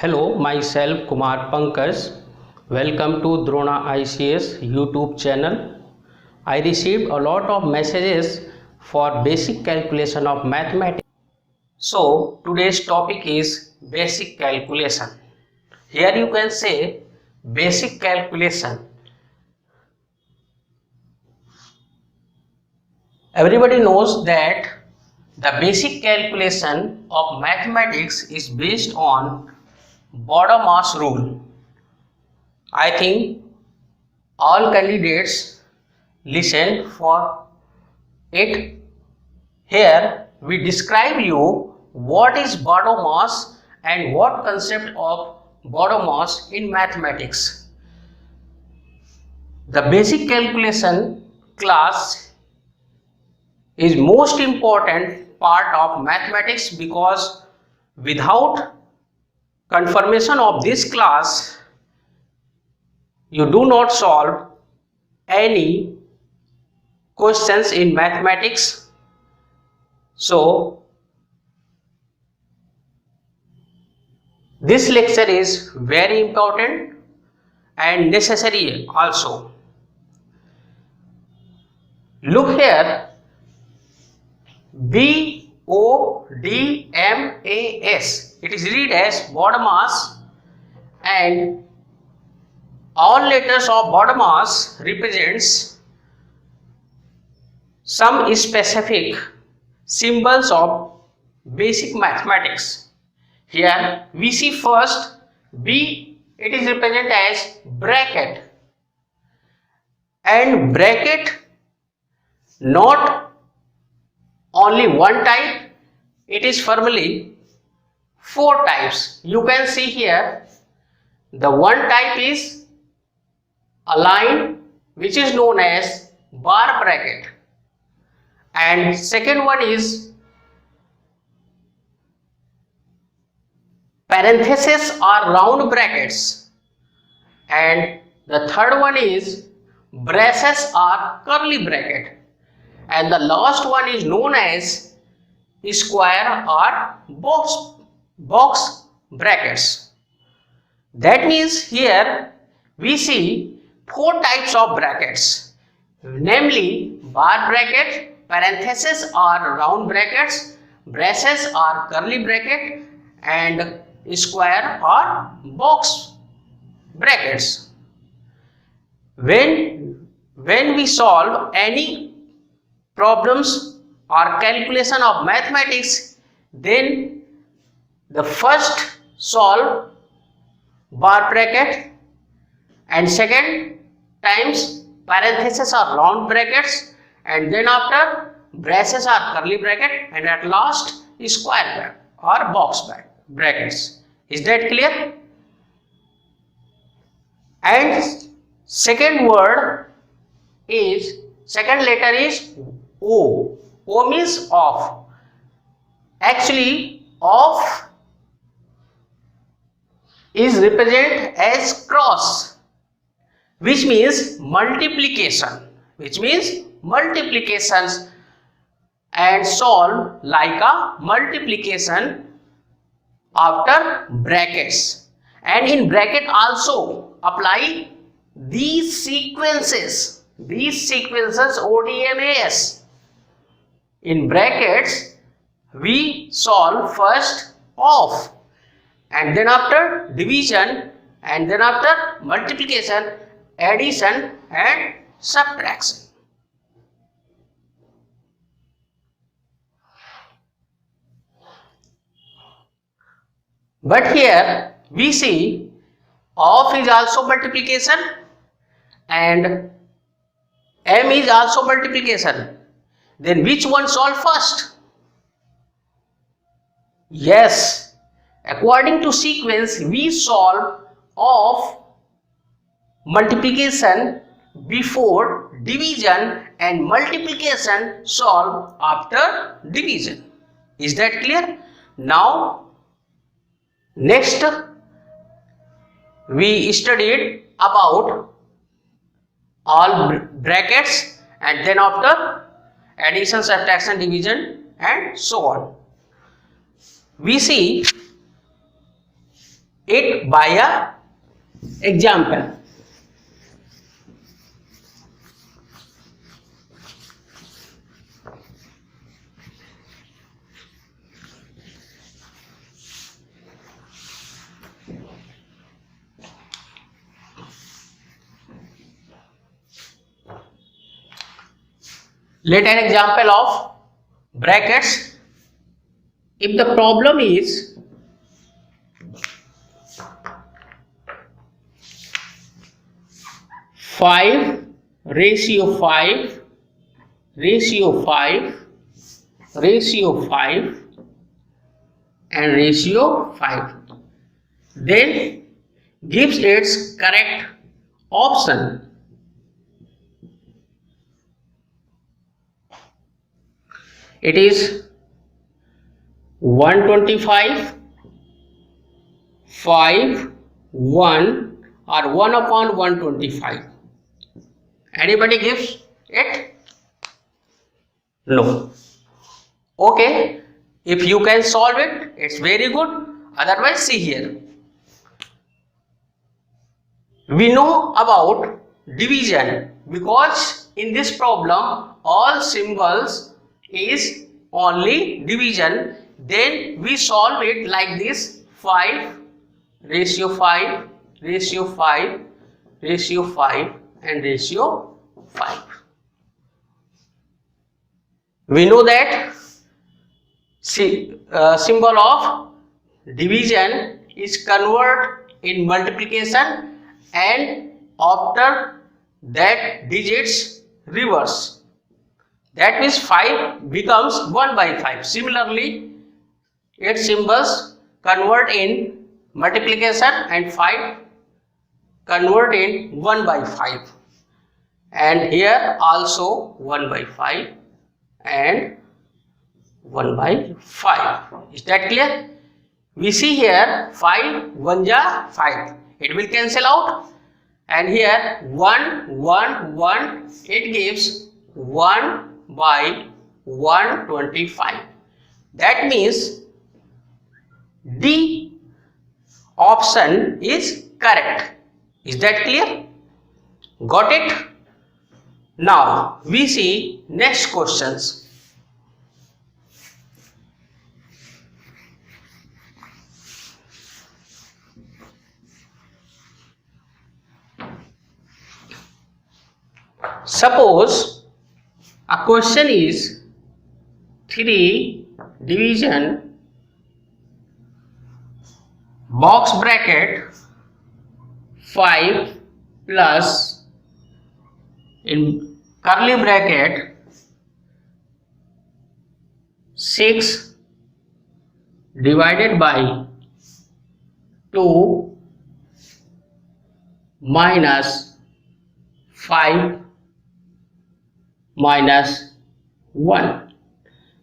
Hello, myself Kumar Pankaj. Welcome to Drona ICS YouTube channel. I received a lot of messages for basic calculation of mathematics. So today's topic is basic calculation. Here you can say basic calculation. Everybody knows that the basic calculation of mathematics is based on Border-Mass rule. I think all candidates listen for it. Here we describe you what is Border-Mass and what concept of Border-Mass in mathematics. The basic calculation class is most important part of mathematics because without confirmation of this class you do not solve any questions in mathematics. So this lecture is very important and necessary also. Look here, BODMAS, it is read as Border-Mass, and all letters of Border-Mass represents some specific symbols of basic mathematics. Here we see first B, it is represented as bracket, and bracket not only one type, it is formally four types. You can see here the one type is a line which is known as bar bracket, and second one is parenthesis or round brackets, and the third one is braces or curly bracket, and the last one is known as square or box brackets. That means here we see four types of brackets, namely bar bracket, parenthesis or round brackets, braces or curly bracket, and square or box brackets. When we solve any problems or calculation of mathematics, then the first solve bar bracket and second times parenthesis or round brackets, and then after braces or curly bracket, and at last square or box brackets. Is that clear? And second letter is O. O means off. Actually, off is represented as cross, which means multiplication, and solve like a multiplication after brackets. And in bracket also apply these sequences ODMAS. In brackets we solve first off, and then after division, and then after multiplication, addition and subtraction. But here we see off is also multiplication and M is also multiplication. Then which one solve first? Yes, according to sequence we solve off multiplication before division and multiplication solve after division. Is that clear? Now next we studied about all brackets, and then after addition, subtraction, division and so on. We see it by a example. Let an example of brackets. If the problem is five ratio 5 ratio 5 ratio 5 and ratio 5, then gives its correct option. It is 125, 5, 1 or 1 upon 125. Anybody gives it? No. Okay, if you can solve it, it's very good. Otherwise, see here. We know about division because in this problem all symbols is only division. Then we solve it like this: 5 ratio 5 ratio 5 ratio 5 and ratio 5. We know that symbol of division is convert in multiplication and after that digits reverse. That means 5 becomes 1 by 5. Similarly, 8 symbols convert in multiplication and 5 convert in 1 by 5. And here also 1 by 5 and 1 by 5. Is that clear? We see here 5 1 ja 5. It will cancel out. And here 1 1 1. It gives 1 by 125. That means D option is correct. Is that clear? Got it? Now we see next questions. Suppose a question is 3 division box bracket 5 plus in curly bracket 6 divided by 2 minus 5 minus 1.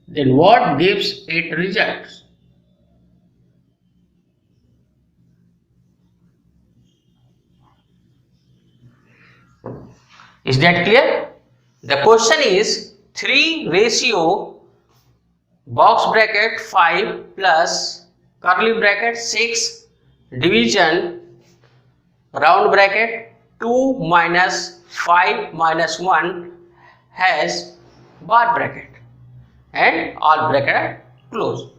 Then what gives it results? Is that clear? The question is 3 ratio box bracket 5 plus curly bracket 6 division round bracket 2 minus 5 minus 1 has bar bracket and all bracket closed.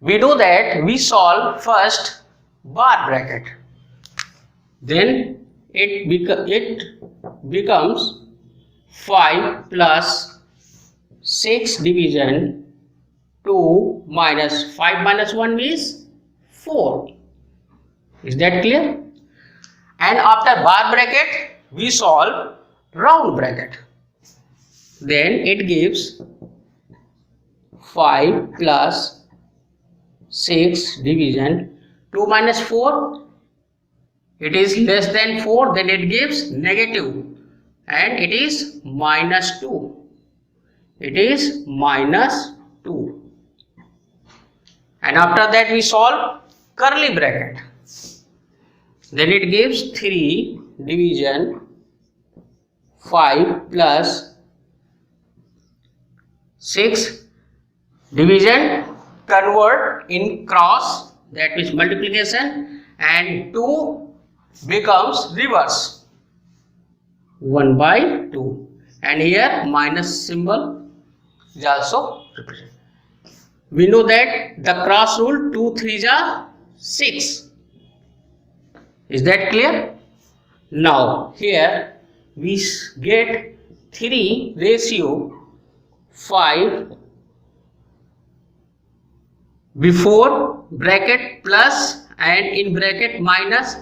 We know that we solve first bar bracket, then it becomes 5 plus 6 division 2 minus 5 minus 1 means 4. Is that clear? And after bar bracket we solve round bracket. Then it gives 5 plus 6 division 2 minus 4. It is less than 4, then it gives negative and it is minus 2. It is minus 2. And after that we solve curly bracket. Then it gives 3 division 5 plus 6 division convert in cross, that means multiplication, and 2 becomes reverse 1 by 2, and here minus symbol is also represented. We know that the cross rule 2 3s are 6. Is that clear? Now here we get 3 ratio 5 before bracket plus and in bracket minus,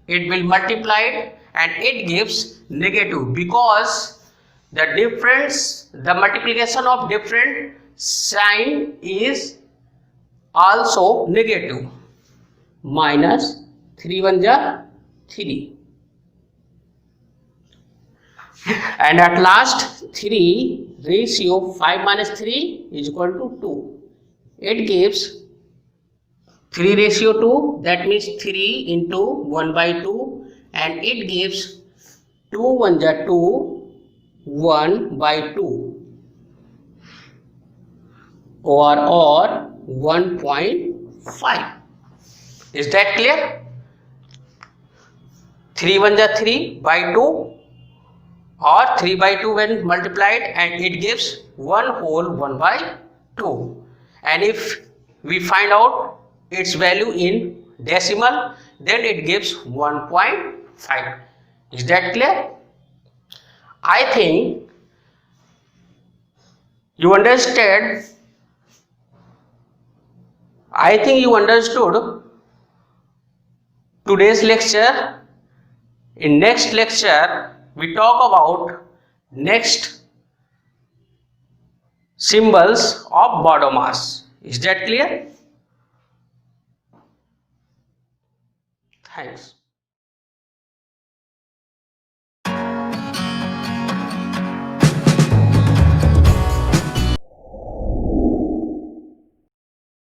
it will multiply it and it gives negative, because the difference, the multiplication of different sign is also negative. Minus 3 1 ja 3, and at last 3 ratio 5 minus 3 is equal to 2. It gives 3 ratio 2, that means 3 into 1 by 2, and it gives 2 1 ja 2, 1 by 2, or 1.5. Is that clear? 3 1 ja 3 by 2, or 3 by 2 when multiplied, and it gives 1 whole 1 by 2. And if we find out its value in decimal, then it gives 1.5. Is that clear? I think you understood. I think you understood today's lecture. In next lecture, we talk about next symbols of BODMAS. Is that clear? Thanks.